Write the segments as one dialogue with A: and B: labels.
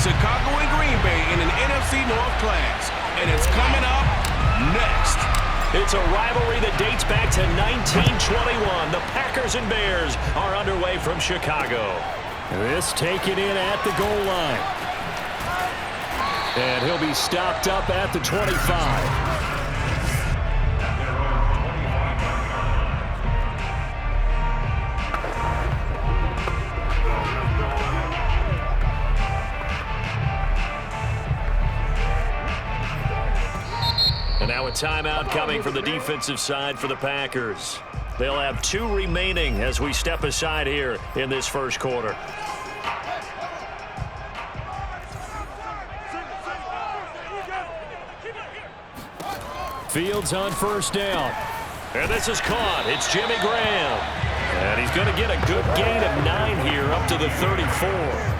A: Chicago and Green Bay in an NFC North clash. And it's coming up next.
B: It's a rivalry that dates back to 1921. The Packers and Bears are underway from Chicago.
C: This taken in at the goal line. And he'll be stopped up at the 25.
B: And now a timeout coming from the defensive side for the Packers. They'll have 2 remaining as we step aside here in this first quarter.
C: Fields on first down.
B: And this is caught. It's Jimmy Graham. And he's going to get a good gain of 9 here up to the 34.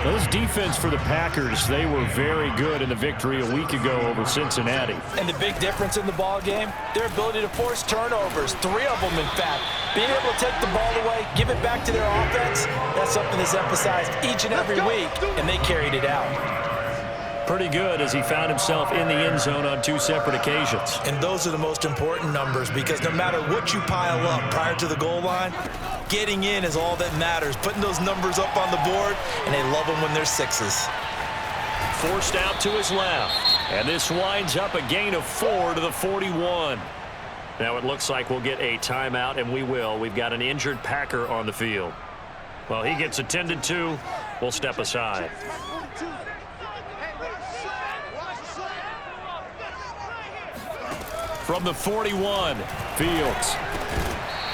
C: Those defense for the Packers, they were very good in the victory a week ago over Cincinnati.
D: And the big difference in the ball game, their ability to force turnovers, 3 of them in fact. Being able to take the ball away, give it back to their offense, that's something that's emphasized each and every week, and they carried it out.
B: Pretty good as he found himself in the end zone on 2 separate occasions.
D: And those are the most important numbers because no matter what you pile up prior to the goal line, getting in is all that matters. Putting those numbers up on the board, and they love them when they're 6s.
B: Forced out to his left. And this winds up a gain of 4 to the 41. Now it looks like we'll get a timeout, and we will. We've got an injured Packer on the field. Well, he gets attended to. We'll step aside.
C: From the 41, Fields.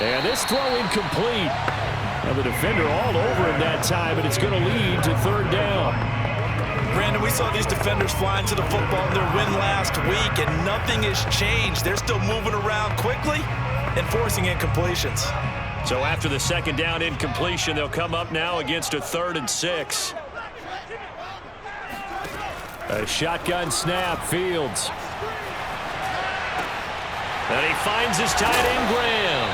C: And this throw incomplete. And the defender all over him that time, and it's going to lead to 3rd down.
D: Brandon, we saw these defenders flying to the football in their win last week, and nothing has changed. They're still moving around quickly and forcing incompletions.
B: So after the 2nd down incompletion, they'll come up now against a 3rd and 6.
C: A shotgun snap, Fields.
B: And he finds his tight end, Graham.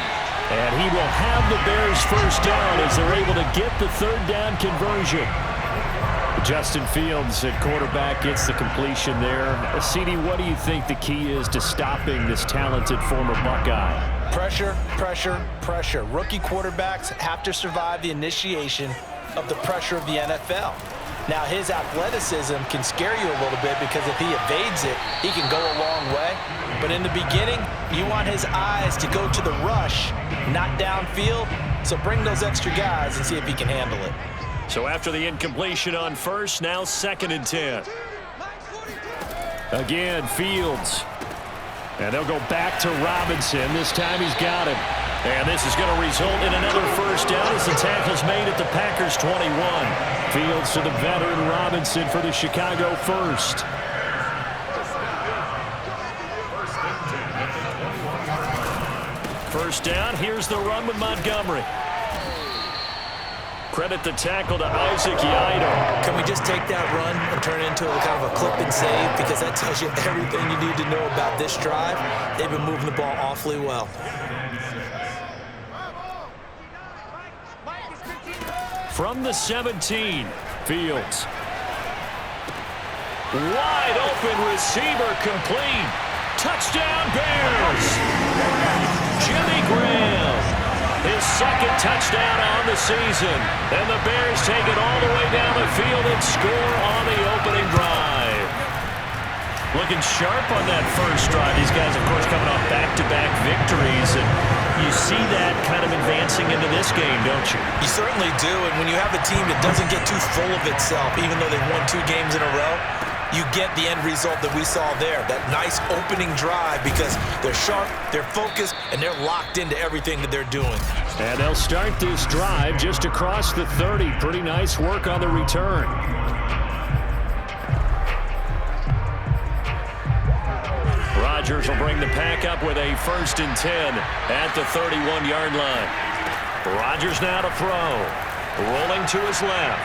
C: And he will have the Bears first down as they're able to get the 3rd down conversion. Justin Fields at quarterback gets the completion there. CD, what do you think the key is to stopping this talented former Buckeye?
D: Pressure, pressure, pressure. Rookie quarterbacks have to survive the initiation of the pressure of the NFL. Now, his athleticism can scare you a little bit because if he evades it, he can go a long way. But in the beginning, you want his eyes to go to the rush, not downfield. So bring those extra guys and see if he can handle it.
B: So after the incompletion on first, now 2nd and 10.
C: Again, Fields. And they'll go back to Robinson. This time he's got him.
B: And this is going to result in another first down as the tackle's made at the Packers' 21.
C: Fields to the veteran Robinson for the Chicago first.
B: First down, here's the run with Montgomery. Credit the tackle to Isaac Yido.
D: Can we just take that run and turn it into a kind of a clip and save? Because that tells you everything you need to know about this drive. They've been moving the ball awfully well.
C: From the 17, Fields.
B: Wide open receiver complete. Touchdown Bears. Jimmy Graham. His 2nd touchdown on the season. And the Bears take it all the way down the field and score on the opening drive. Looking sharp on that first drive. These guys, of course, coming off back-to-back victories. And you see that kind of advancing into this game, don't you?
D: You certainly do. And when you have a team that doesn't get too full of itself, even though they've won 2 games in a row, you get the end result that we saw there, that nice opening drive because they're sharp, they're focused, and they're locked into everything that they're doing.
C: And they'll start this drive just across the 30. Pretty nice work on the return.
B: Rodgers will bring the pack up with a 1st and 10 at the 31-yard line. Rodgers now to throw. Rolling to his left.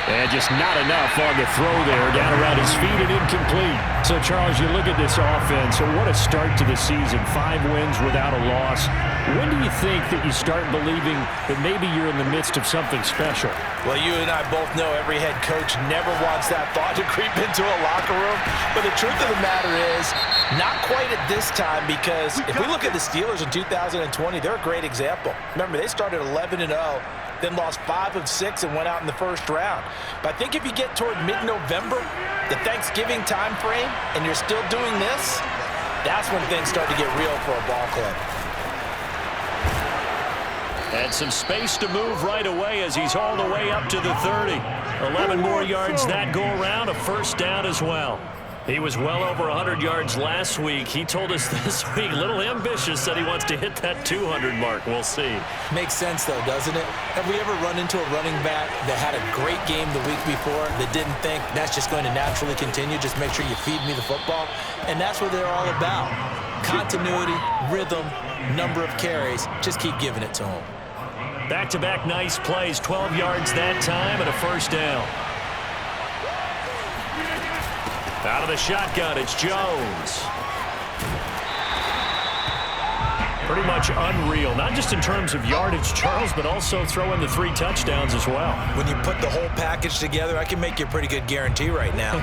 C: And just not enough on the throw there. Down around his feet and incomplete. So, Charles, you look at this offense. So what a start to the season. 5 wins without a loss. When do you think that you start believing that maybe you're in the midst of something special?
D: Well, you and I both know every head coach never wants that thought to creep into a locker room. But the truth of the matter is, not quite at this time, because if we look at the Steelers in 2020, they're a great example. Remember, they started 11-0. Then lost 5 of 6 and went out in the first round. But I think if you get toward mid-November, the Thanksgiving time frame, and you're still doing this, that's when things start to get real for a ball club.
B: And some space to move right away as he's all the way up to the 30. 11 more yards that go around, a first down as well. He was well over 100 yards last week. He told us this week, a little ambitious, that he wants to hit that 200 mark. We'll see.
D: Makes sense, though, doesn't it? Have we ever run into a running back that had a great game the week before that didn't think that's just going to naturally continue? Just make sure you feed me the football. And that's what they're all about. Continuity, rhythm, number of carries. Just keep giving it to them.
B: Back-to-back nice plays, 12 yards that time and a first down. Out of the shotgun, it's Jones. Pretty much unreal, not just in terms of yardage, Charles, but also throw in the 3 touchdowns as well.
D: When you put the whole package together, I can make you a pretty good guarantee right now.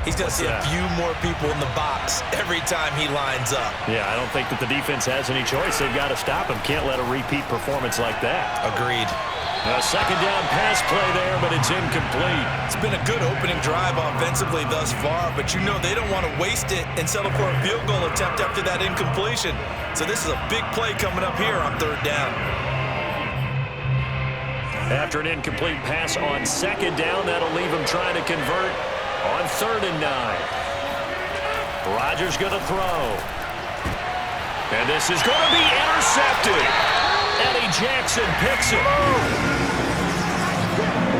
D: He's going to see a few more people in the box every time he lines up.
B: Yeah, I don't think that the defense has any choice. They've got to stop him. Can't let a repeat performance like that.
D: Agreed.
B: A second down pass play there, but it's incomplete.
D: It's been a good opening drive offensively thus far, but you know they don't want to waste it and settle for a field goal attempt after that incompletion. So this is a big play coming up here on 3rd down.
B: After an incomplete pass on 2nd down, that'll leave him trying to convert on 3rd and 9. Rodgers going to throw. And this is going to be intercepted. Eddie Jackson picks it.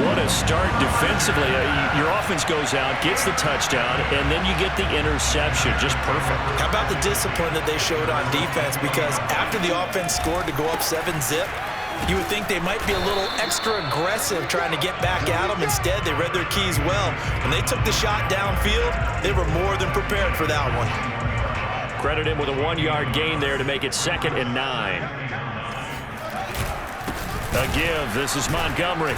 B: What a start defensively. Your offense goes out, gets the touchdown, and then you get the interception. Just perfect.
D: How about the discipline that they showed on defense? Because after the offense scored to go up 7-zip, you would think they might be a little extra aggressive trying to get back at them. Instead, they read their keys well. When they took the shot downfield, they were more than prepared for that one.
B: Credit him with a 1-yard gain there to make it 2nd and 9. A give. This is Montgomery.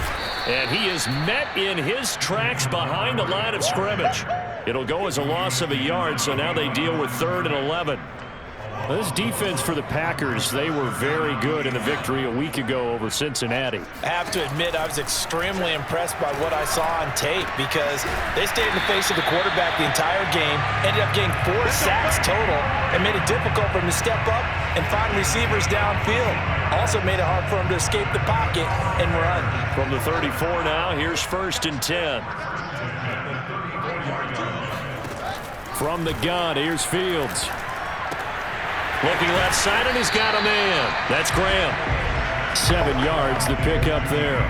B: And he is met in his tracks behind the line of scrimmage. It'll go as a loss of a yard, so now they deal with 3rd and 11.
C: This defense for the Packers, they were very good in the victory a week ago over Cincinnati.
D: I have to admit, I was extremely impressed by what I saw on tape because they stayed in the face of the quarterback the entire game, ended up getting 4 sacks total, and made it difficult for him to step up and find receivers downfield. Also made it hard for him to escape the pocket and run.
B: From the 34 now, here's 1st and 10.
C: From the gun, here's Fields.
B: Looking left side, and he's got a man. That's Graham.
C: 7 yards, the pickup there.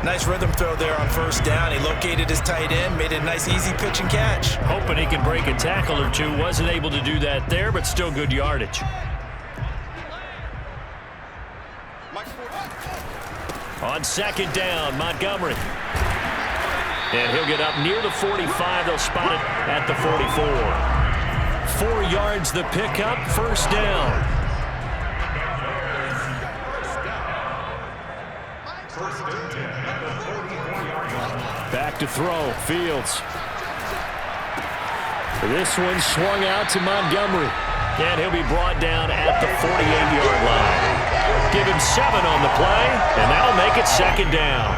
D: Nice rhythm throw there on 1st down. He located his tight end, made it a nice, easy pitch and catch.
B: Hoping he can break a tackle or two. Wasn't able to do that there, but still good yardage. On 2nd down, Montgomery. And he'll get up near the 45. They'll spot it at the 44. 4 yards the pickup, 1st down.
C: Back to throw, Fields. This one swung out to Montgomery.
B: And he'll be brought down at the 48-yard line. Give him 7 on the play, and that'll make it 2nd down.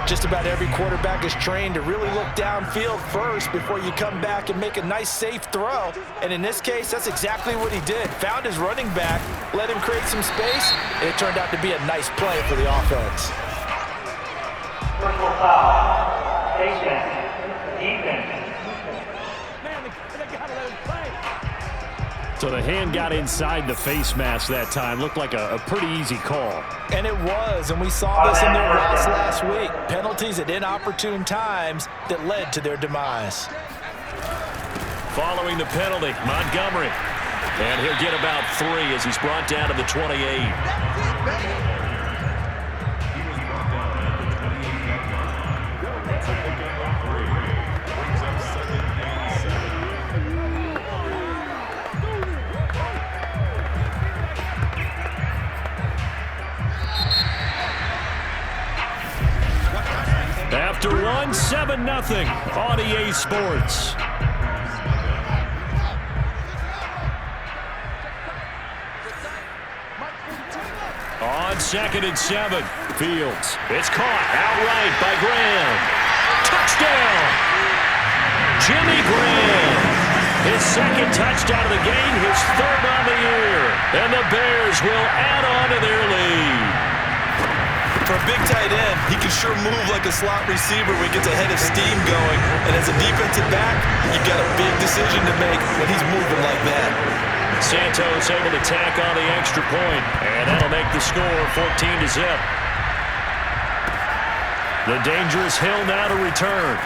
D: Just about every quarterback is trained to really look downfield first before you come back and make a nice, safe throw. And in this case, that's exactly what he did. Found his running back, let him create some space, and it turned out to be a nice play for the offense.
E: Personal foul. Defense.
C: So the hand got inside the face mask that time. Looked like a pretty easy call.
D: And it was, and we saw this in their loss last week. Penalties at inopportune times that led to their demise.
B: Following the penalty, Montgomery. And he'll get about 3 as he's brought down to the 28.
C: won 7-0 on EA Sports. On 2nd and 7, Fields. It's caught outright by Graham. Touchdown! Jimmy Graham. His second touchdown of the game, his third on the year. And the Bears will add on to their lead.
D: For a big tight end, he can sure move like a slot receiver when he gets a head of steam going. And as a defensive back, you've got a big decision to make when he's moving like that.
B: Santos able to tack on the extra point, and that'll make the score 14-0. The dangerous Hill now to return.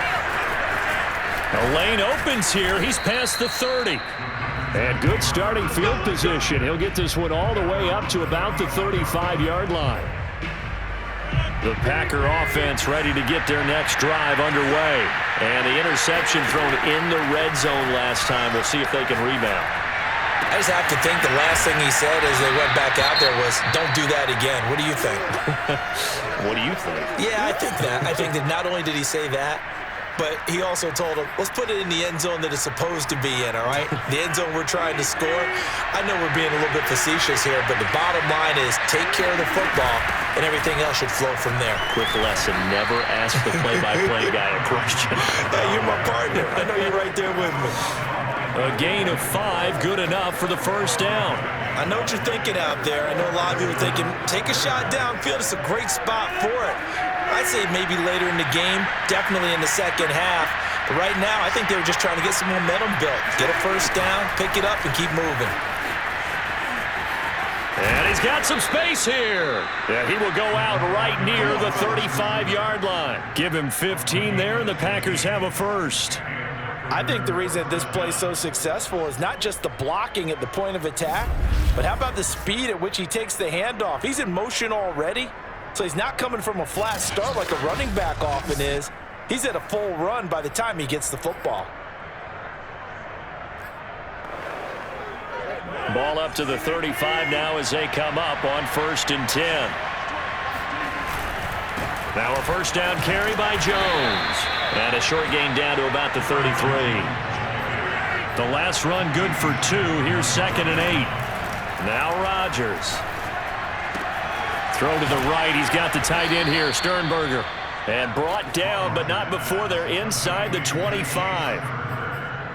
B: The lane opens here. He's past the 30.
C: And good starting field position. He'll get this one all the way up to about the 35-yard line.
B: The Packer offense ready to get their next drive underway. And the interception thrown in the red zone last time. We'll see if they can rebound.
D: I just have to think the last thing he said as they went back out there was, don't do that again. What do you think?
B: What do you think?
D: Yeah, I think that. I think that not only did he say that, but he also told him, let's put it in the end zone that it's supposed to be in, all right? The end zone we're trying to score. I know we're being a little bit facetious here, but the bottom line is take care of the football, and everything else should flow from there.
B: Quick lesson, never ask the play-by-play guy a question.
D: Hey, you're my partner. I know you're right there with me.
B: A gain of 5, good enough for the first down.
D: I know what you're thinking out there. I know a lot of people are thinking, take a shot downfield. It's a great spot for it. I'd say maybe later in the game, definitely in the second half. But right now, I think they were just trying to get some momentum built. Get a first down, pick it up, and keep moving.
B: And he's got some space here.
C: Yeah, he will go out right near the 35-yard line. Give him 15 there, and the Packers have a first.
D: I think the reason that this play is so successful is not just the blocking at the point of attack, but how about the speed at which he takes the handoff? He's in motion already, so he's not coming from a flat start like a running back often is. He's at a full run by the time he gets the football.
C: Ball up to the 35 now as they come up on 1st and 10. Now a first down carry by Jones.
B: And a short gain down to about the 33.
C: The last run good for 2. Here's 2nd and 8.
B: Now Rodgers.
C: Throw to the right. He's got the tight end here, Sternberger. And brought down, but not before they're inside the 25.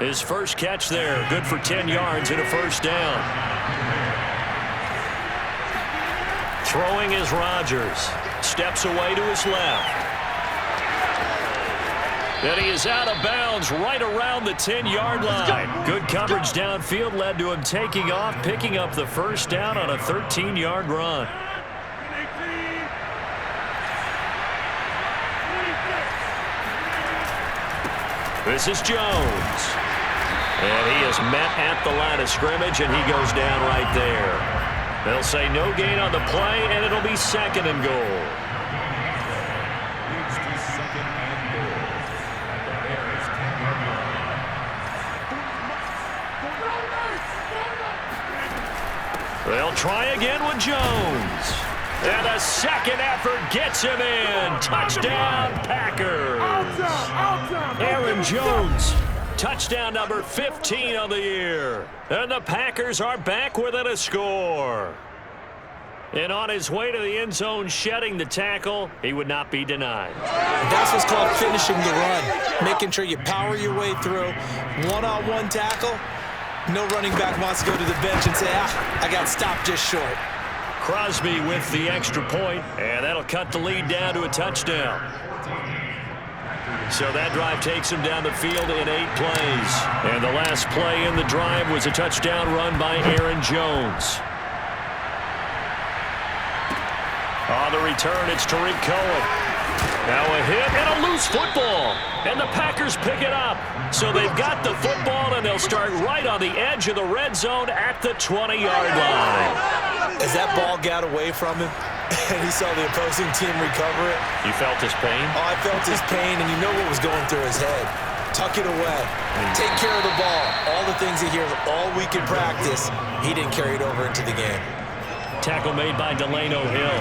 C: His first catch there, good for 10 yards and a first down. Throwing is Rodgers. Steps away to his left. And he is out of bounds right around the 10-yard line. Good coverage downfield led to him taking off, picking up the first down on a 13-yard run. This is Jones. And he is met at the line of scrimmage, and he goes down right there. They'll say no gain on the play, and it'll be 2nd and goal. They'll try again with Jones. And a second effort gets him in. Touchdown, Packers. Aaron Jones, touchdown number 15 on the year. And the Packers are back within a score. And on his way to the end zone, shedding the tackle, he would not be denied.
D: That's what's called finishing the run. Making sure you power your way through. One-on-one tackle. No running back wants to go to the bench and say, I got stopped just short.
C: Crosby with the extra point, and that'll cut the lead down to a touchdown. So that drive takes him down the field in 8 plays. And the last play in the drive was a touchdown run by Aaron Jones. On the return, it's Tariq Cohen. Now a hit and a loose football. And the Packers pick it up. So they've got the football, and they'll start right on the edge of the red zone at the 20-yard line.
D: As that ball got away from him, and he saw the opposing team recover it.
B: You felt his pain?
D: Oh, I felt his pain, and you know what was going through his head. Tuck it away. Take care of the ball. All the things he hears all week in practice, he didn't carry it over into the game.
C: Tackle made by Delano Hill.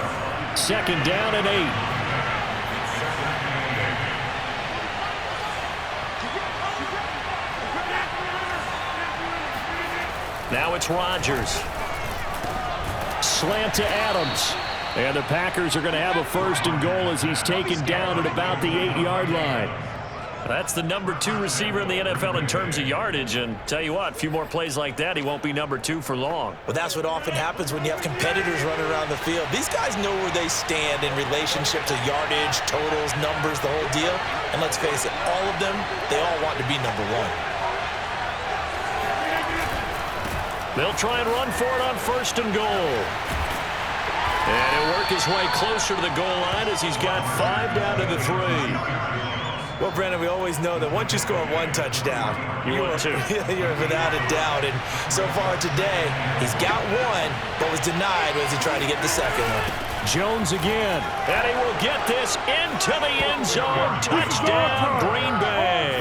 C: 2nd down and 8.
B: Now it's Rodgers. Slant to Adams. And the Packers are going to have a 1st and goal as he's taken down at about the 8-yard line. That's the number 2 receiver in the NFL in terms of yardage. And tell you what, a few more plays like that, he won't be number 2 for long.
D: Well, that's what often happens when you have competitors running around the field. These guys know where they stand in relationship to yardage, totals, numbers, the whole deal. And let's face it, all of them, they all want to be number 1.
B: They'll try and run for it on 1st and goal. And he'll work his way closer to the goal line as he's got 5 down to the 3.
D: Well, Brandon, we always know that once you score 1 touchdown,
B: you're
D: without a doubt. And so far today, he's got 1, but was denied as he tried to get the 2nd one.
B: Jones again, and he will get this into the end zone. Touchdown, Green Bay.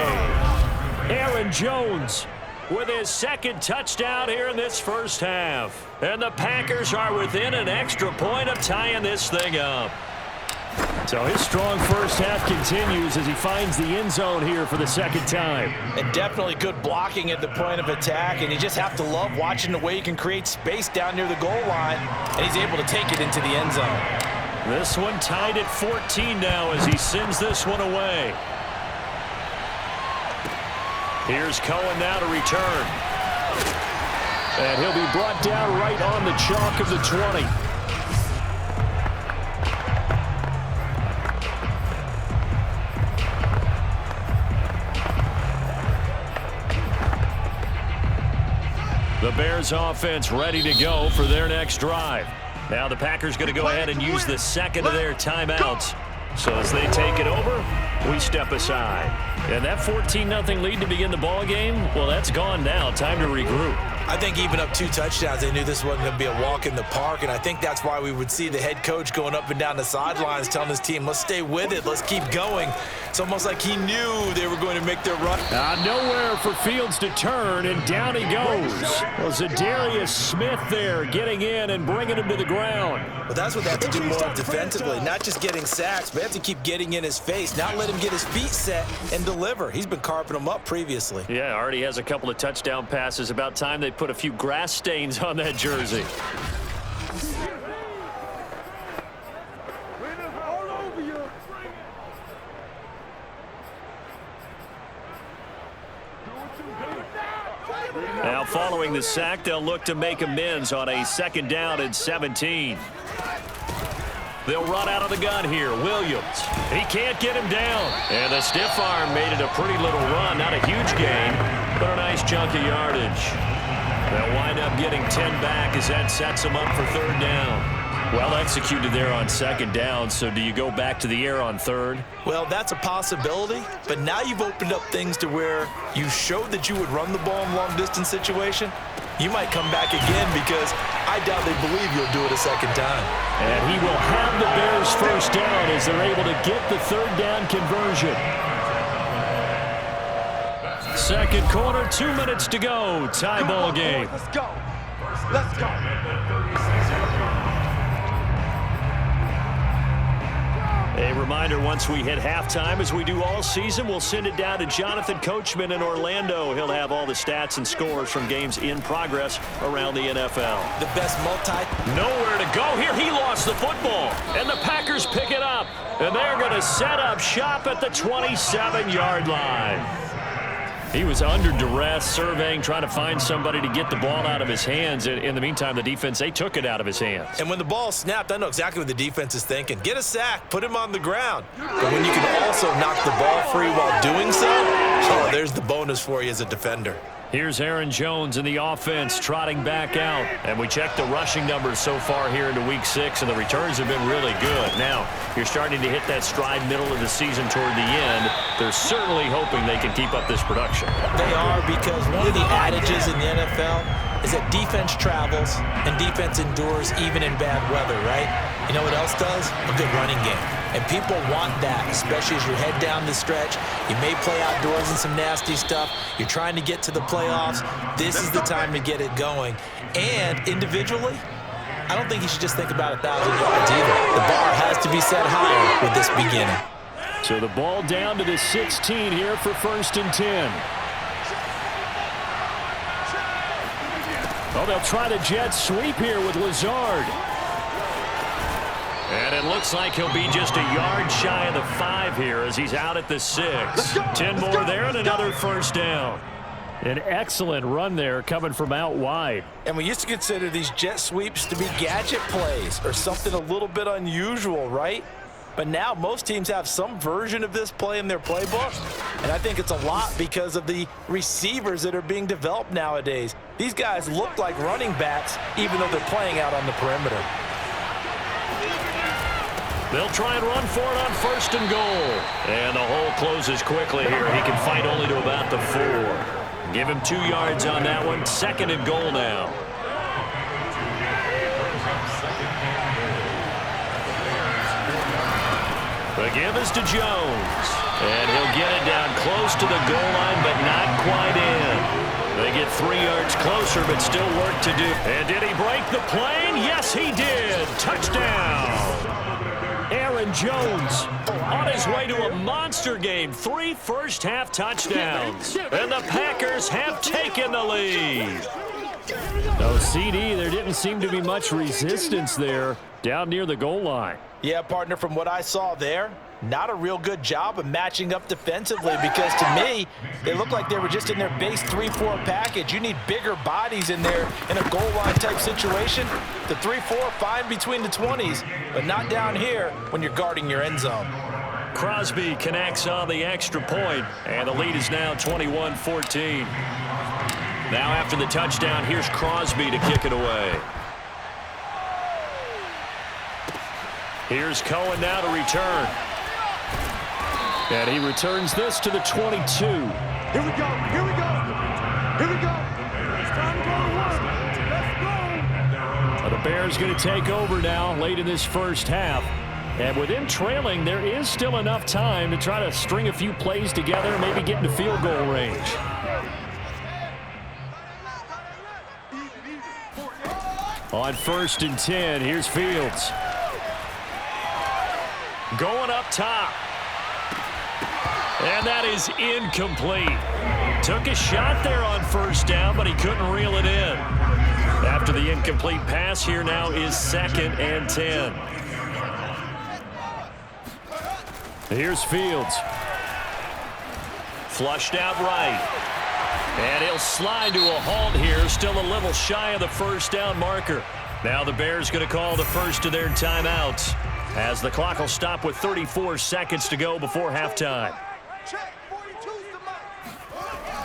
B: Aaron Jones with his 2nd touchdown here in this first half. And the Packers are within an extra point of tying this thing up. So his strong first half continues as he finds the end zone here for the 2nd time.
D: And definitely good blocking at the point of attack, and you just have to love watching the way he can create space down near the goal line, and he's able to take it into the end zone.
B: This one tied at 14 now as he sends this one away. Here's Cohen now to return. And he'll be brought down right on the chalk of the 20. The Bears offense ready to go for their next drive. Now the Packers going to go ahead and use the 2nd of their timeouts. So as they take it over, we step aside. And that 14-0 lead to begin the ball game, well, that's gone now. Time to regroup.
D: I think even up 2 touchdowns, they knew this wasn't going to be a walk in the park, and I think that's why we would see the head coach going up and down the sidelines telling his team, let's stay with it, let's keep going. It's almost like he knew they were going to make their run.
B: Nowhere for Fields to turn, and down he goes. Well, Zadarius Smith there getting in and bringing him to the ground.
D: Well, that's what they have to do more defensively, not just getting sacks, but they have to keep getting in his face, not let him get his feet set and deliver. He's been carving them up previously.
B: Yeah, already has a couple of touchdown passes. About time they put a few grass stains on that jersey. Now following the sack, they'll look to make amends on a 2nd down and 17. They'll run out of the gun here. Williams. He can't get him down. And the stiff arm made it a pretty little run. Not a huge gain, but a nice chunk of yardage. They'll wind up getting 10 back as that sets them up for 3rd down. Well executed there on 2nd down, so do you go back to the air on 3rd?
D: Well, that's a possibility, but now you've opened up things to where you showed that you would run the ball in long-distance situation. You might come back again because I doubt they believe you'll do it a 2nd time.
B: And he will have the Bears 1st down as they're able to get the 3rd down conversion. 2nd quarter, 2 minutes to go. Tie ball game.
F: Let's go. Let's go.
B: A reminder, once we hit halftime, as we do all season, we'll send it down to Jonathan Coachman in Orlando. He'll have all the stats and scores from games in progress around the NFL.
D: The best
B: Nowhere to go here. He lost the football, and the Packers pick it up. And they're going to set up shop at the 27-yard line. He was under duress, surveying, trying to find somebody to get the ball out of his hands. In the meantime, the defense, they took it out of his hands.
D: And when the ball snapped, I know exactly what the defense is thinking. Get a sack, put him on the ground. But when you can also knock the ball free while doing so, oh, there's the bonus for you as a defender.
B: Here's Aaron Jones in the offense trotting back out. And we checked the rushing numbers so far here into Week 6, and the returns have been really good. Now, you're starting to hit that stride middle of the season toward the end. They're certainly hoping they can keep up this production.
D: They are, because one of the adages in the NFL is that defense travels and defense endures even in bad weather, right? You know what else does? A good running game. And people want that, especially as you head down the stretch. You may play outdoors in some nasty stuff. You're trying to get to the playoffs. This is the time to get it going. And individually, I don't think you should just think about 1,000 yards either. The bar has to be set higher with this beginning.
B: So the ball down to the 16 here for 1st and 10.
C: Oh, they'll try the jet sweep here with Lazard.
B: And it looks like he'll be just a yard shy of the 5 here as he's out at the 6. 10 more there and another first down.
C: An excellent run there coming from out wide.
D: And we used to consider these jet sweeps to be gadget plays or something a little bit unusual, right? But now most teams have some version of this play in their playbook, and I think it's a lot because of the receivers that are being developed nowadays. These guys look like running backs even though they're playing out on the perimeter.
B: They'll try and run for it on 1st and goal. And the hole closes quickly here. He can fight only to about the 4. Give him 2 yards on that one. 2nd and goal now. The give is to Jones. And he'll get it down close to the goal line, but not quite in. They get 3 yards closer, but still work to do. And did he break the plane? Yes, he did. Touchdown. Aaron Jones on his way to a monster game. 3 first-half touchdowns. And the Packers have taken the lead.
C: No, CD, there didn't seem to be much resistance there down near the goal line.
D: Yeah, partner, from what I saw there, not a real good job of matching up defensively because to me, they look like they were just in their base 3-4 package. You need bigger bodies in there in a goal line type situation. The 3-4, fine between the 20s, but not down here when you're guarding your end zone.
B: Crosby connects on the extra point, and the lead is now 21-14. Now after the touchdown, here's Crosby to kick it away. Here's Cohen now to return. And he returns this to the 22.
F: Here we go. Here we go. Here we go. It's time to go to work. Let's go.
C: The Bears going to take over now late in this first half. And with them trailing, there is still enough time to try to string a few plays together and maybe get into field goal range. On 1st and 10, here's Fields.
B: Going up top. And that is incomplete. Took a shot there on 1st down, but he couldn't reel it in. After the incomplete pass, here now is 2nd and 10.
C: Here's Fields.
B: Flushed out right. And he'll slide to a halt here, still a little shy of the 1st down marker. Now the Bears going to call the first of their timeouts as the clock will stop with 34 seconds to go before halftime.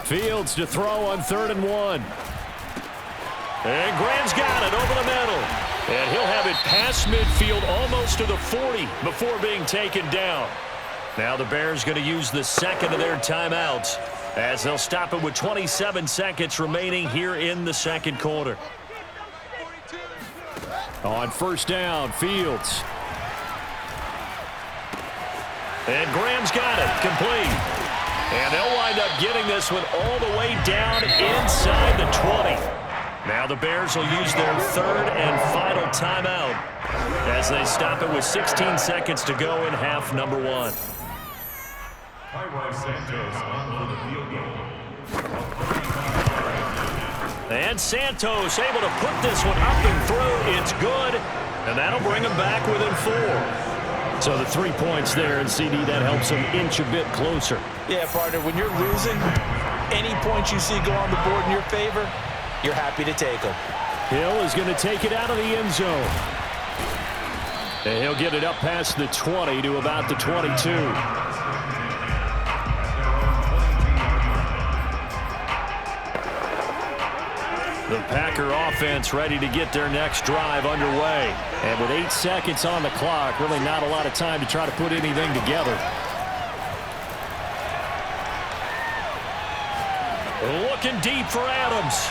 C: Fields to throw on 3rd and 1.
B: And Graham's got it over the middle. And he'll have it past midfield almost to the 40 before being taken down. Now the Bears going to use the 2nd of their timeouts as they'll stop it with 27 seconds remaining here in the 2nd quarter.
C: On 1st down, Fields.
B: And Graham's got it, complete. And they'll wind up getting this one all the way down inside the 20. Now the Bears will use their 3rd and final timeout as they stop it with 16 seconds to go in half number 1. And Santos able to put this one up and through. It's good, and that'll bring them back within 4.
C: So the 3 points there, and CD, that helps them inch a bit closer.
D: Yeah, partner, when you're losing, any points you see go on the board in your favor, you're happy to take them.
C: Hill is going to take it out of the end zone. And he'll get it up past the 20 to about the 22. The Packer offense ready to get their next drive underway. And with 8 seconds on the clock, really not a lot of time to try to put anything together.
B: Looking deep for Adams.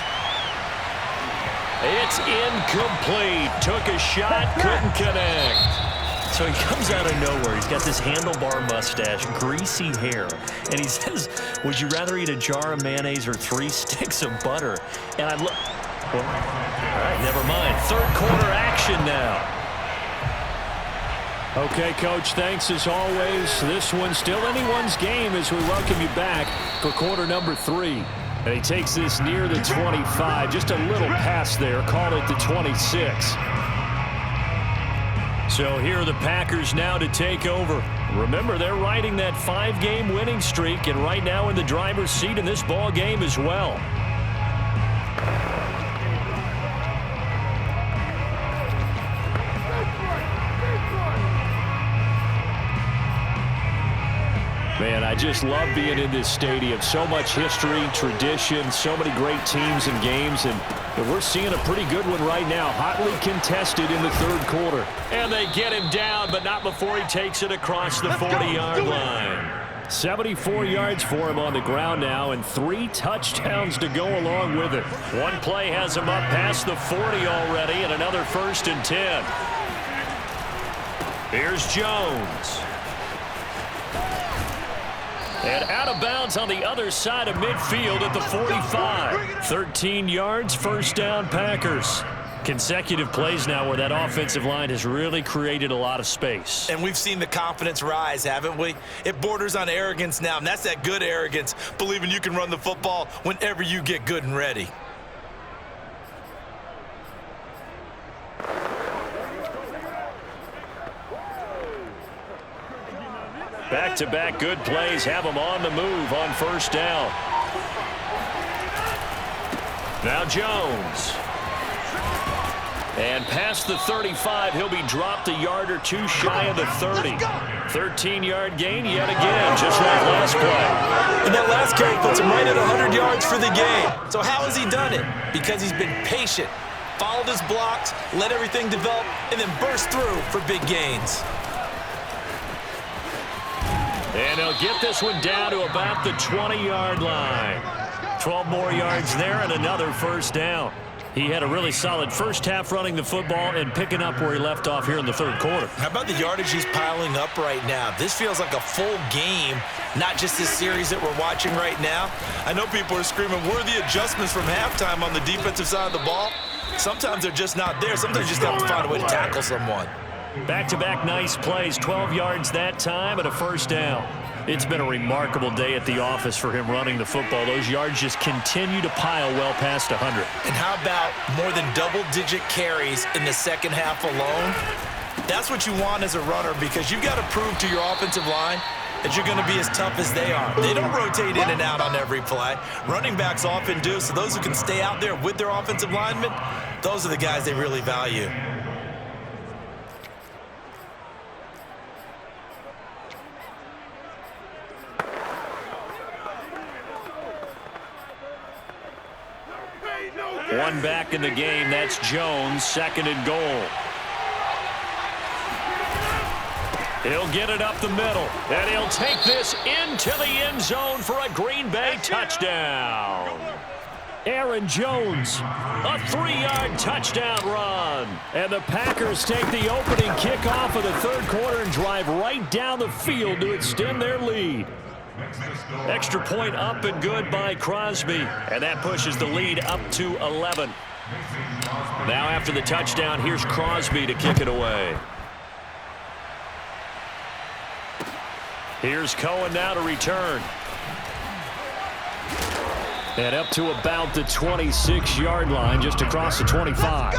B: It's incomplete. Took a shot, couldn't connect. So he comes out of nowhere. He's got this handlebar mustache, greasy hair, and he says, would you rather eat a jar of mayonnaise or 3 sticks of butter? And I look, well, all right, never mind. 3rd quarter action now.
C: Okay, Coach, thanks as always. This one's still anyone's game as we welcome you back for quarter number 3. And he takes this near the 25. Just a little pass there. Call it the 26. So here are the Packers now to take over. Remember, they're riding that 5-game winning streak, and right now in the driver's seat in this ball game as well. Man, I just love being in this stadium. So much history, tradition, so many great teams and games, and we're seeing a pretty good one right now. Hotly contested in the third quarter.
B: And they get him down, but not before he takes it across the 40-yard line.
C: 74 yards for him on the ground now, and 3 touchdowns to go along with it.
B: One play has him up past the 40 already, and another 1st and 10. Here's Jones. And out of bounds on the other side of midfield at the 45. 13 yards, 1st down Packers. Consecutive plays now where that offensive line has really created a lot of space.
D: And we've seen the confidence rise, haven't we? It borders on arrogance now, and that's that good arrogance, believing you can run the football whenever you get good and ready.
B: Back-to-back good plays have him on the move on 1st down. Now Jones. And past the 35, he'll be dropped a yard or 2 shy of the 30. 13-yard gain yet again, just like last play.
D: And that last carry puts him right at 100 yards for the game. So how has he done it? Because he's been patient, followed his blocks, let everything develop, and then burst through for big gains.
B: And they'll get this one down to about the 20-yard line. 12 more yards there and another 1st down. He had a really solid first half running the football and picking up where he left off here in the third quarter.
D: How about the yardage he's piling up right now? This feels like a full game, not just this series that we're watching right now. I know people are screaming, where are the adjustments from halftime on the defensive side of the ball? Sometimes they're just not there. Sometimes you just have to find a way to tackle someone.
B: Back-to-back nice plays, 12 yards that time and a 1st down. It's been a remarkable day at the office for him running the football. Those yards just continue to pile well past 100.
D: And how about more than double-digit carries in the second half alone? That's what you want as a runner, because you've got to prove to your offensive line that you're going to be as tough as they are. They don't rotate in and out on every play. Running backs often do, so those who can stay out there with their offensive linemen, those are the guys they really value.
B: One back in the game, that's Jones, 2nd and goal. He'll get it up the middle, and he'll take this into the end zone for a Green Bay touchdown.
C: Aaron Jones,
B: A 3-yard touchdown run.
C: and the Packers take the opening kickoff of the third quarter and drive right down the field to extend their lead.
B: Extra point up and good by Crosby, and that pushes the lead up to 11. Now after the touchdown, here's Crosby to kick it away. Here's Cohen now to return.
C: And up to about the 26-yard line, just across the 25.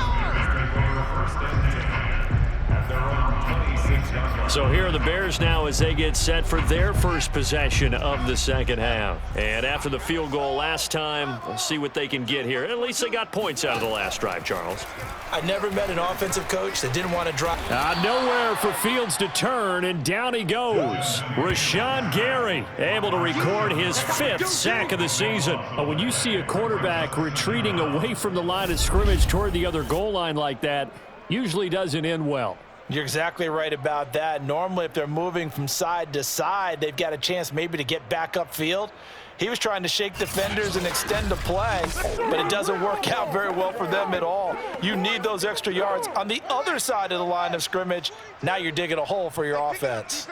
B: So here are the Bears now as they get set for their first possession of the second half. And after the field goal last time, we'll see what they can get here. At least they got points out of the last drive, Charles.
D: I never met an offensive coach that didn't want to drive.
C: Nowhere for Fields to turn, and down he goes. Rashawn Gary able to record his 5th sack of the season. When you see a quarterback retreating away from the line of scrimmage toward the other goal line like that, usually doesn't end well.
D: You're exactly right about that. Normally, if they're moving from side to side, they've got a chance maybe to get back upfield. He was trying to shake defenders and extend the play, but it doesn't work out very well for them at all. You need those extra yards on the other side of the line of scrimmage. Now you're digging a hole for your offense.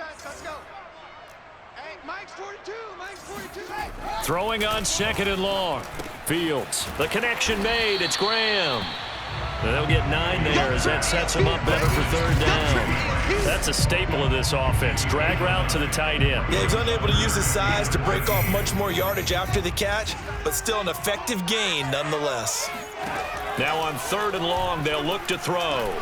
B: Throwing on 2nd and long. Fields. The connection made. It's Graham. They'll get 9 there as that sets them up better for third down. That's a staple of this offense. Drag route to the tight end.
D: Yeah, he's unable to use his size to break off much more yardage after the catch, but still an effective gain nonetheless.
B: Now on 3rd and long, they'll look to throw.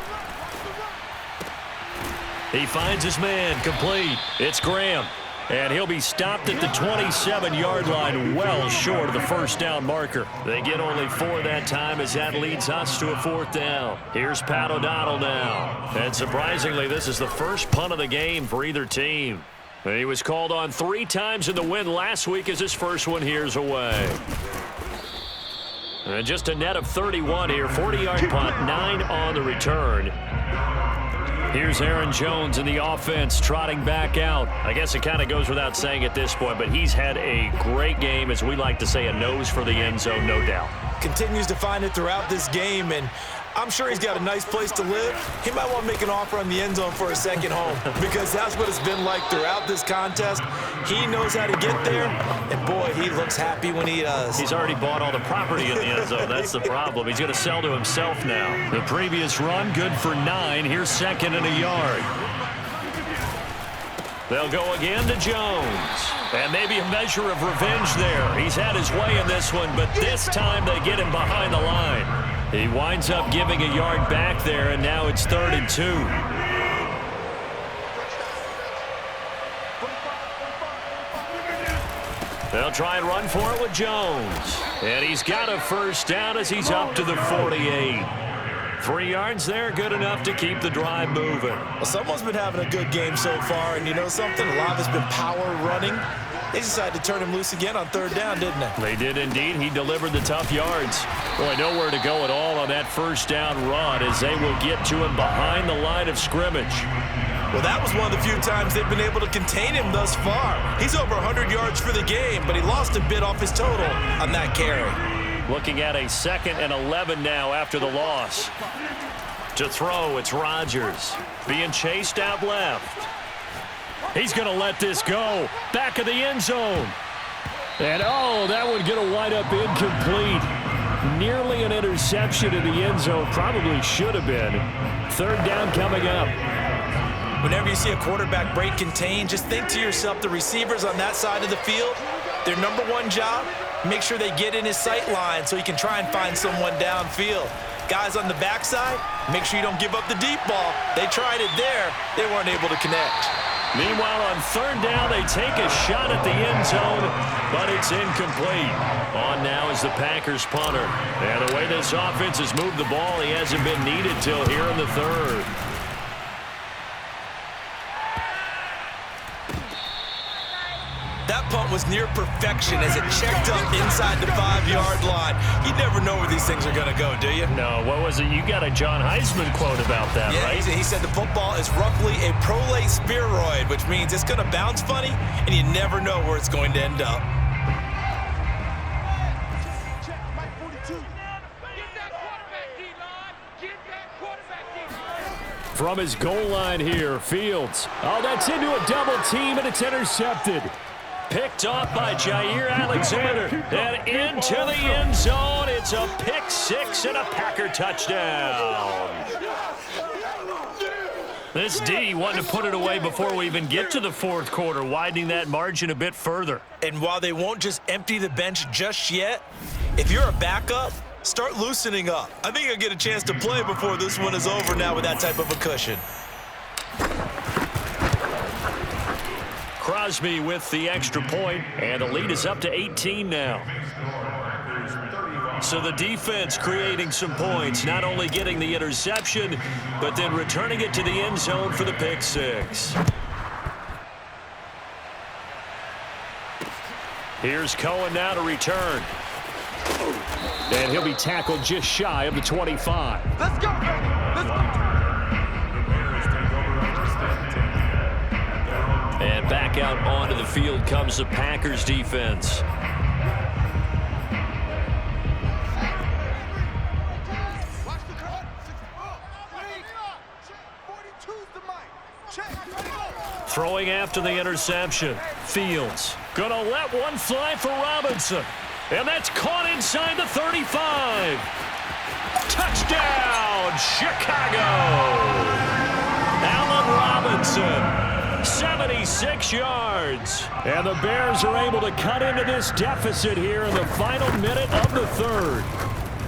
B: He finds his man, complete. It's Graham. And he'll be stopped at the 27-yard line, well short of the first down marker. They get only 4 that time as that leads us to a 4th down. Here's Pat O'Donnell now. And surprisingly, this is the first punt of the game for either team. He was called on 3 times in the win last week as his first one here's away. And just a net of 31 here, 40-yard punt, 9 on the return. Here's Aaron Jones in the offense trotting back out. I guess it kind of goes without saying at this point, but he's had a great game, as we like to say, a nose for the end zone, no doubt.
D: Continues to find it throughout this game, and I'm sure he's got a nice place to live. He might want to make an offer on the end zone for a second home because that's what it's been like throughout this contest. He knows how to get there, and boy, he looks happy when he does.
B: He's already bought all the property in the end zone. That's the problem. He's going to sell to himself now. The previous run, good for 9. Here's 2nd and a yard. They'll go again to Jones. And maybe a measure of revenge there. He's had his way in this one, but this time they get him behind the line. He winds up giving a yard back there, and now it's 3rd and 2. They'll try and run for it with Jones. And he's got a first down as he's up to the 48. 3 yards there, good enough to keep the drive moving.
D: Well, someone's been having a good game so far, and you know something? A lot has been power running. They decided to turn him loose again on 3rd down, didn't they?
B: They did indeed. He delivered the tough yards. Boy, nowhere to go at all on that first down run as they will get to him behind the line of scrimmage.
D: Well, that was one of the few times they've been able to contain him thus far. He's over 100 yards for the game, but he lost a bit off his total on that carry.
B: Looking at a 2nd and 11 now after the loss. To throw, it's Rodgers. Being chased out left. He's going to let this go. Back of the end zone.
C: And, oh, that would get a wind up incomplete. Nearly an interception in the end zone. Probably should have been. 3rd down coming up.
D: Whenever you see a quarterback break contain, just think to yourself, the receivers on that side of the field, their number one job, make sure they get in his sight line so he can try and find someone downfield. Guys on the backside, make sure you don't give up the deep ball. They tried it there. They weren't able to connect.
B: Meanwhile, on 3rd down, they take a shot at the end zone, but it's incomplete. On now is the Packers punter. And the way this offense has moved the ball, he hasn't been needed till here in the 3rd.
D: That punt was near perfection as it checked up inside the 5-yard line. You never know where these things are going to go, do you?
B: No, what was it? You got a John Heisman quote about that,
D: yeah,
B: right?
D: He said the football is roughly a prolate spheroid, which means it's going to bounce funny, and you never know where it's going to end up.
C: From his goal line here, Fields. Oh, that's into a double team, and it's intercepted.
B: Picked off by Jair Alexander. And into the end zone. It's a pick 6 and a Packer touchdown. This D wanted to put it away before we even get to the 4th quarter, widening that margin a bit further.
D: And while they won't just empty the bench just yet, if you're a backup, start loosening up. I think you'll get a chance to play before this one is over now with that type of a cushion.
B: Crosby with the extra point, and the lead is up to 18 now. So the defense creating some points, not only getting the interception, but then returning it to the end zone for the pick 6. Here's Cohen now to return.
C: And he'll be tackled just shy of the 25.
F: Let's go, baby. Let's go.
B: And back out onto the field comes the Packers defense. Throwing after the interception. Fields gonna let one fly for Robinson. And that's caught inside the 35. Touchdown, Chicago! Allen Robinson, 76 yards. And the Bears are able to cut into this deficit here in the final minute of the third.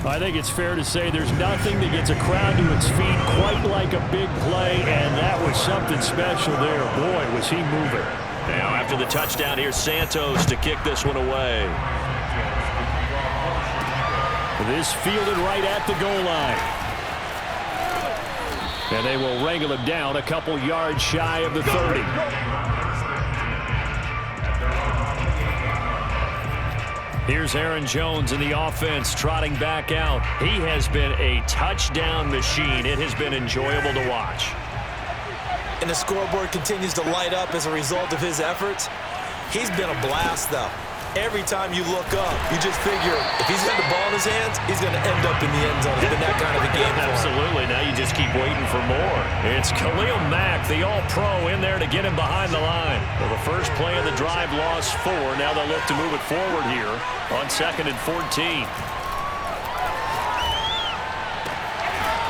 C: I think it's fair to say there's nothing that gets a crowd to its feet quite like a big play, and that was something special there. Boy, was he moving.
B: Now after the touchdown, here's Santos to kick this one away.
C: This fielded right at the goal line. And they will wrangle him down a couple yards shy of the 30. Here's Aaron Jones in the offense trotting back out. He has been a touchdown machine. It has been enjoyable to watch.
D: And the scoreboard continues to light up as a result of his efforts. He's been a blast, though. Every time you look up, you just figure if he's got the ball in his hands, he's going to end up in the end zone. It's been that kind of a game for him.
B: Absolutely. Now you just keep waiting for more. It's Khalil Mack, the all-pro, in there to get him behind the line. Well, the first play of the drive lost 4. Now they'll look to move it forward here on 2nd and 14.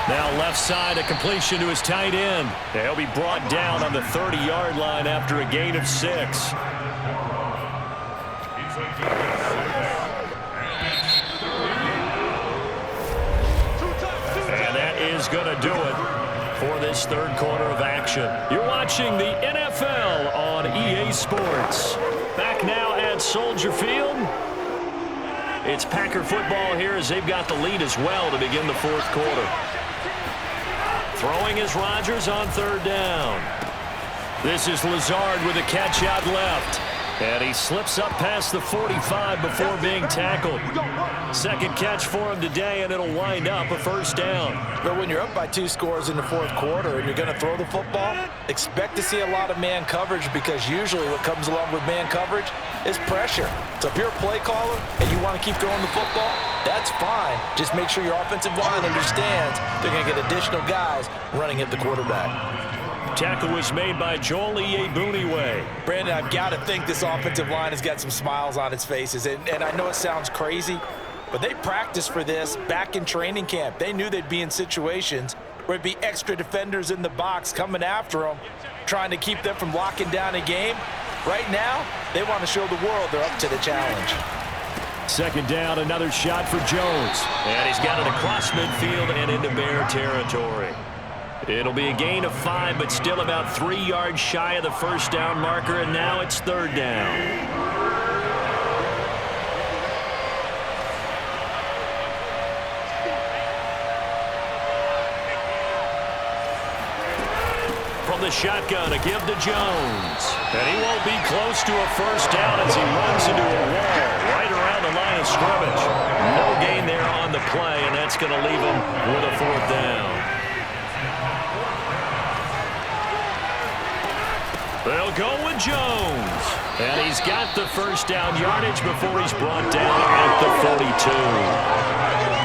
B: Now left side, a completion to his tight end. He'll be brought down on the 30-yard line after a gain of 6. And that is going to do it for this third quarter of action. You're watching the NFL on EA Sports. Back now at Soldier Field. It's Packer football here as they've got the lead as well to begin the fourth quarter. Throwing is Rodgers on 3rd down. This is Lazard with a catch out left. And he slips up past the 45 before being tackled. Second catch for him today, and it'll wind up a 1st down.
D: But when you're up by 2 scores in the fourth quarter and you're going to throw the football, expect to see a lot of man coverage, because usually what comes along with man coverage is pressure. So if you're a play caller and you want to keep throwing the football, that's fine. Just make sure your offensive line understands they're going to get additional guys running at the quarterback.
B: Tackle was made by Joel Iyiegbuniwe.
D: Brandon, I've got to think this offensive line has got some smiles on its faces. And I know it sounds crazy, but they practiced for this back in training camp. They knew they'd be in situations where it'd be extra defenders in the box coming after them, trying to keep them from locking down a game. Right now, they want to show the world they're up to the challenge.
C: 2nd down, another shot for Jones.
B: And he's got it across midfield and into Bear territory. It'll be a gain of 5, but still about 3 yards shy of the 1st down marker, and now it's 3rd down. From the shotgun, a give to Jones. And he won't be close to a 1st down as he runs into a wall right around the line of scrimmage. No gain there on the play, and that's going to leave him with a 4th down. They'll go with Jones. And he's got the 1st down yardage before he's brought down at the 42.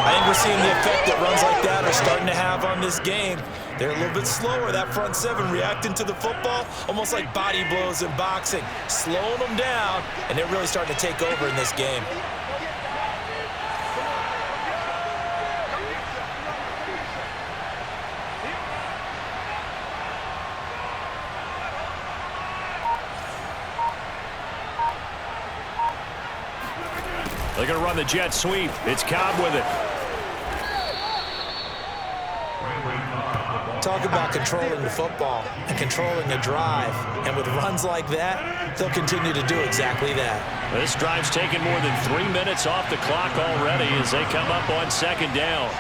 D: I think we're seeing the effect that runs like that are starting to have on this game. They're a little bit slower, that front 7 reacting to the football, almost like body blows in boxing, slowing them down, and they're really starting to take over in this game.
B: They're going to run the jet sweep. It's Cobb with it.
D: Talk about controlling the football and controlling the drive. And with runs like that, they'll continue to do exactly that.
B: This drive's taken more than 3 minutes off the clock already as they come up on 2nd down.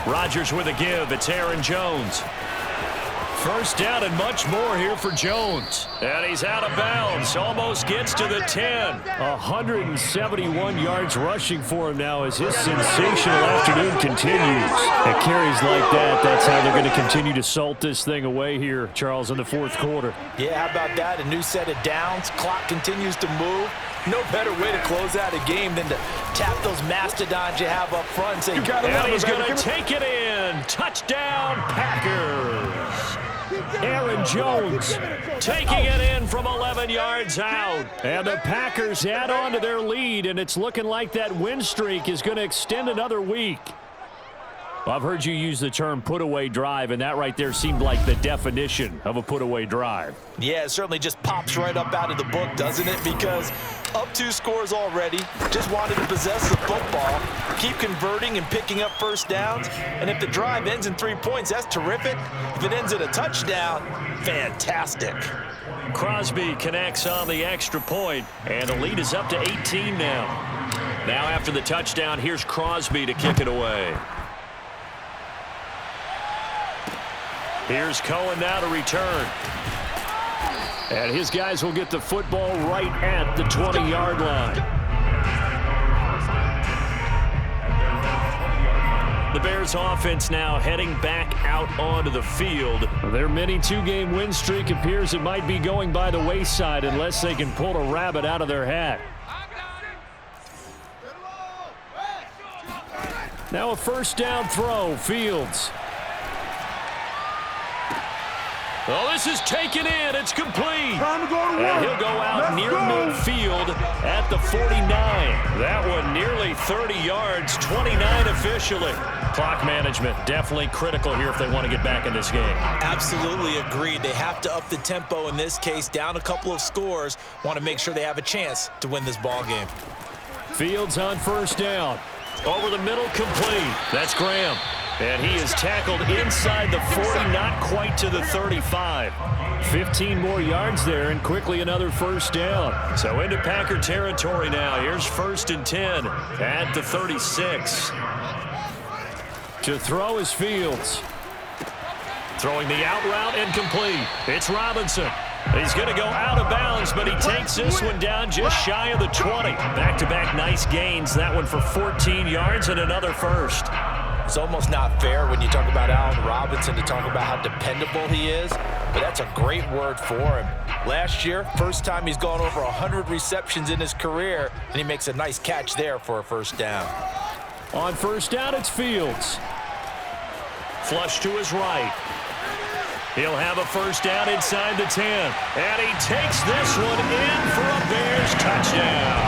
B: Rodgers with a give. It's Aaron Jones. 1st down and much more here for Jones. And he's out of bounds. Almost gets to the 10.
C: 171 yards rushing for him now as his sensational afternoon continues. At carries like that, that's how they're going to continue to salt this thing away here, Charles, in the 4th quarter.
D: Yeah, how about that? A new set of downs. Clock continues to move. No better way to close out a game than to tap those mastodons you have up front and say,
B: And he's going to take it in. Touchdown, Packers. Aaron Jones taking it in from 11 yards out. And the Packers add on to their lead, and it's looking like that win streak is going to extend another week. I've heard you use the term put-away drive, and that right there seemed like the definition of a put-away drive.
D: Yeah, it certainly just pops right up out of the book, doesn't it? Because up 2 scores already, just wanted to possess the football, keep converting and picking up first downs. And if the drive ends in 3 points, that's terrific. If it ends in a touchdown, fantastic.
B: Crosby connects on the extra point, and the lead is up to 18 now. Now after the touchdown, here's Crosby to kick it away. Here's Cohen now to return. And his guys will get the football right at the 20-yard line. The Bears offense now heading back out onto the field. Their mini 2-game win streak appears it might be going by the wayside unless they can pull a rabbit out of their hat. Now a first down throw, Fields. Oh, this is taken in. It's complete.
F: Time to go to work.
B: And he'll go out near midfield at the 49. That one nearly 30 yards, 29 officially. Clock management definitely critical here if they want to get back in this game.
D: Absolutely agreed. They have to up the tempo in this case, down a couple of scores. Want to make sure they have a chance to win this ball game.
B: Fields on first down. Over the middle, complete. That's Graham. And he is tackled inside the 40, not quite to the 35. 15 more yards there, and quickly another first down. So into Packer territory now. Here's 1st and 10 at the 36. To throw is Fields. Throwing the out route, incomplete. It's Robinson. He's going to go out of bounds, but he takes this one down just shy of the 20. Back-to-back nice gains. That one for 14 yards and another first.
D: It's almost not fair when you talk about Allen Robinson to talk about how dependable he is, but that's a great word for him. Last year, first time he's gone over 100 receptions in his career, and he makes a nice catch there for a first down.
B: On first down, it's Fields. Flush to his right. He'll have a first down inside the 10. And he takes this one in for a Bears touchdown.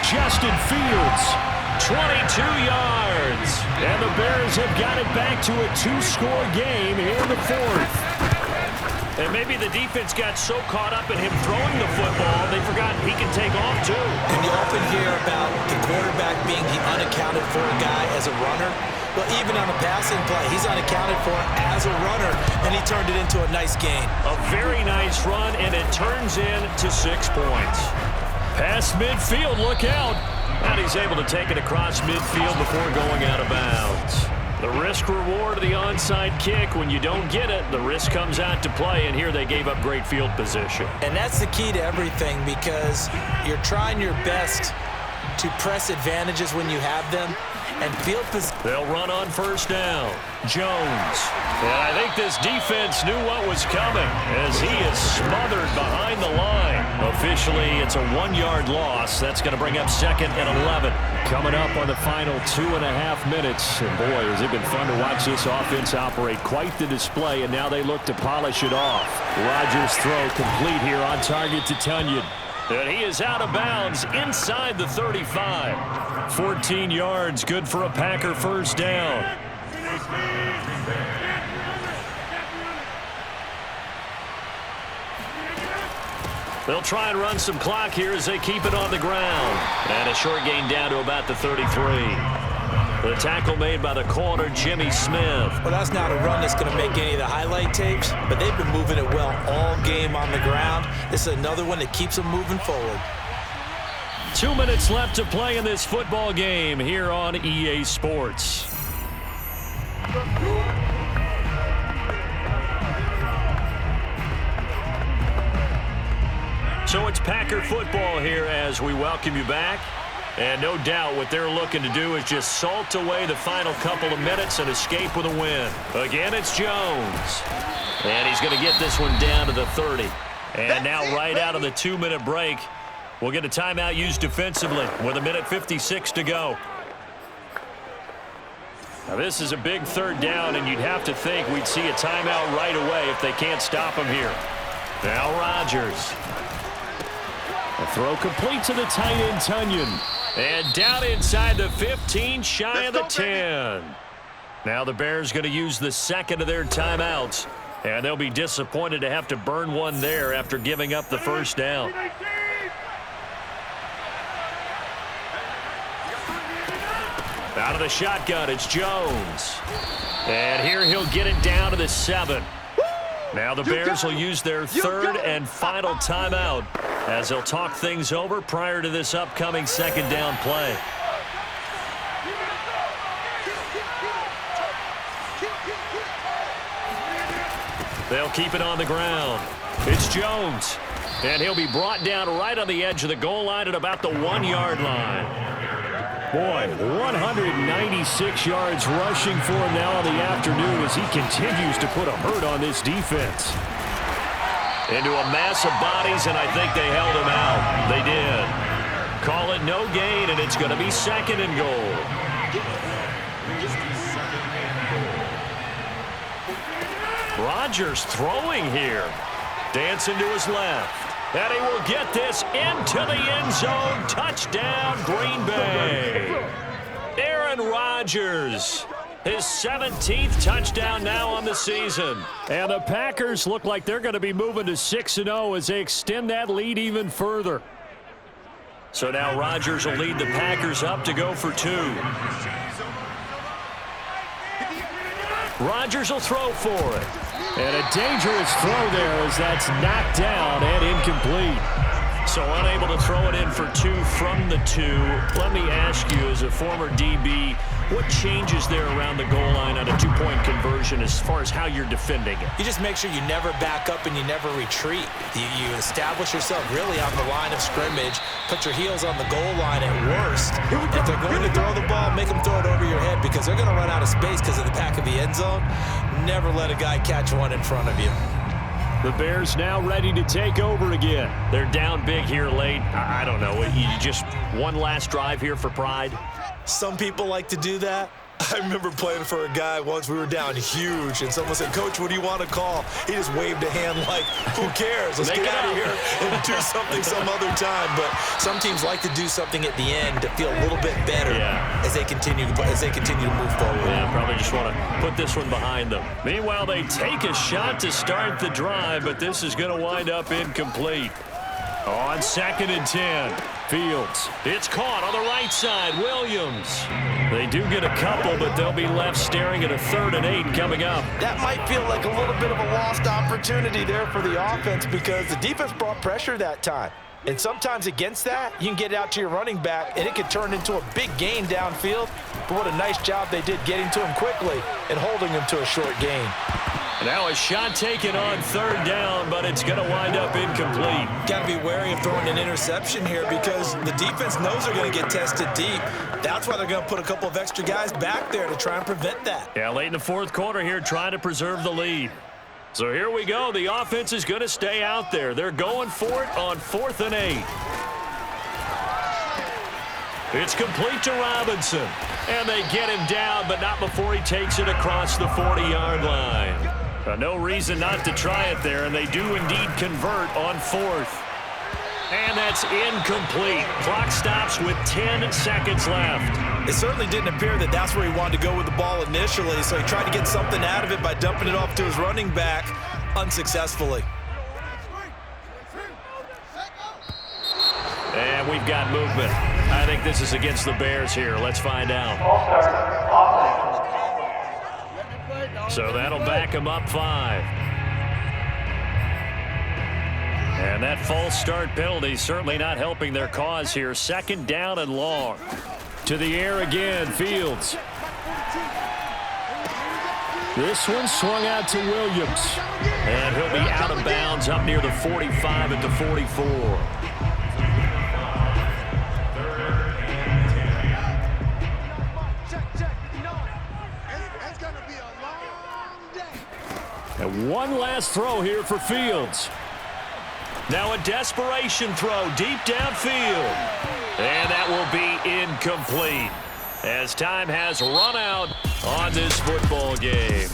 B: Justin Fields. 22 yards. And the Bears have got it back to a 2-score game here in the 4th. And maybe the defense got so caught up in him throwing the football, they forgot he can take off too.
D: And you often hear about the quarterback being the unaccounted for guy as a runner. Well, even on a passing play, he's unaccounted for as a runner, and he turned it into a nice gain.
B: A very nice run, and it turns into 6 points. Past midfield, look out. And he's able to take it across midfield before going out of bounds. The risk-reward of the onside kick, when you don't get it, the risk comes out to play, and here they gave up great field position.
D: And that's the key to everything, because you're trying your best to press advantages when you have them, and field position.
B: They'll run on first down. Jones. And I think this defense knew what was coming as he is smothered behind the line. Officially, it's a 1-yard loss. That's going to bring up 2nd and 11. Coming up on the final 2.5 minutes. And boy, has it been fun to watch this offense operate. Quite the display, and now they look to polish it off. Rodgers' throw complete here on target to Tunyon. And he is out of bounds inside the 35. 14 yards, good for a Packer first down. They'll try and run some clock here as they keep it on the ground. And a short gain down to about the 33. The tackle made by the corner, Jimmy Smith.
D: Well, that's not a run that's going to make any of the highlight tapes, but they've been moving it well all game on the ground. This is another one that keeps them moving forward.
B: 2 minutes left to play in this football game here on EA Sports. So it's Packer football here as we welcome you back. And no doubt what they're looking to do is just salt away the final couple of minutes and escape with a win. Again, it's Jones. And he's going to get this one down to the 30. And now right out of the 2-minute break, We'll get a timeout used defensively with 1:56 to go. Now this is a big third down, and you'd have to think we'd see a timeout right away if they can't stop him here. Now Rodgers.
C: A throw complete to the tight end, Tunyon.
B: And down inside the 15, shy of the 10. Now the Bears going to use the second of their timeouts. And they'll be disappointed to have to burn one there after giving up the first down. Out of the shotgun, it's Jones. And here he'll get it down to the 7. Now the Bears will use their third and final timeout as they'll talk things over prior to this upcoming second down play. They'll keep it on the ground. It's Jones. And he'll be brought down right on the edge of the goal line at about the 1-yard line.
C: Boy, 196 yards rushing for him now in the afternoon as he continues to put a hurt on this defense.
B: Into a mass of bodies, and I think they held him out. They did. Call it no gain, and it's going to be second and goal. Rodgers throwing here. Dancing to his left. And he will get this into the end zone. Touchdown, Green Bay. Aaron Rodgers, his 17th touchdown now on the season.
C: And the Packers look like they're going to be moving to 6-0 as they extend that lead even further.
B: So now Rodgers will lead the Packers up to go for 2. Rodgers will throw for it.
C: And a dangerous throw there as that's knocked down and incomplete.
B: So unable to throw it in for 2 from the 2. Let me ask you, as a former DB, what changes there around the goal line on a 2-point conversion as far as how you're defending it?
D: You just make sure you never back up and you never retreat. You establish yourself really on the line of scrimmage, put your heels on the goal line at worst. If they're going to throw the ball, make them throw it over your head because they're going to run out of space because of the back of the end zone. Never let a guy catch one in front of you.
C: The Bears now ready to take over again.
B: They're down big here late. I don't know. You just one last drive here for pride?
D: Some people like to do that. I remember playing for a guy once. We were down huge, and someone said, "Coach, what do you want to call?" He just waved a hand like, "Who cares? Let's get out of here and do something some other time." But some teams like to do something at the end to feel a little bit better as they continue to move forward.
B: Yeah, probably just want to put this one behind them. Meanwhile, they take a shot to start the drive, but this is going to wind up incomplete. On 2nd and 10, Fields. It's caught on the right side. Williams. They do get a couple, but they'll be left staring at a 3rd and 8 coming up.
D: That might feel like a little bit of a lost opportunity there for the offense because the defense brought pressure that time. And sometimes against that, you can get it out to your running back, and it could turn into a big gain downfield. But what a nice job they did getting to him quickly and holding him to a short gain.
B: Now a shot taken on 3rd down, but it's going to wind up incomplete.
D: Got to be wary of throwing an interception here because the defense knows they're going to get tested deep. That's why they're going to put a couple of extra guys back there to try and prevent that.
B: Yeah, late in the 4th quarter here, trying to preserve the lead. So here we go. The offense is going to stay out there. They're going for it on 4th and 8. It's complete to Robinson. And they get him down, but not before he takes it across the 40-yard line. No reason not to try it there, and they do indeed convert on 4th. And that's incomplete. Clock stops with 10 seconds left.
D: It certainly didn't appear that that's where he wanted to go with the ball initially, so he tried to get something out of it by dumping it off to his running back unsuccessfully.
B: And we've got movement. I think this is against the Bears here. Let's find out. So that'll back him up 5. And that false start penalty certainly not helping their cause here. 2nd down and long.
C: To the air again, Fields. This one swung out to Williams.
B: And he'll be out of bounds up near the 45 at the 44.
C: And one last throw here for Fields.
B: Now a desperation throw deep downfield. And that will be incomplete as time has run out on this football game.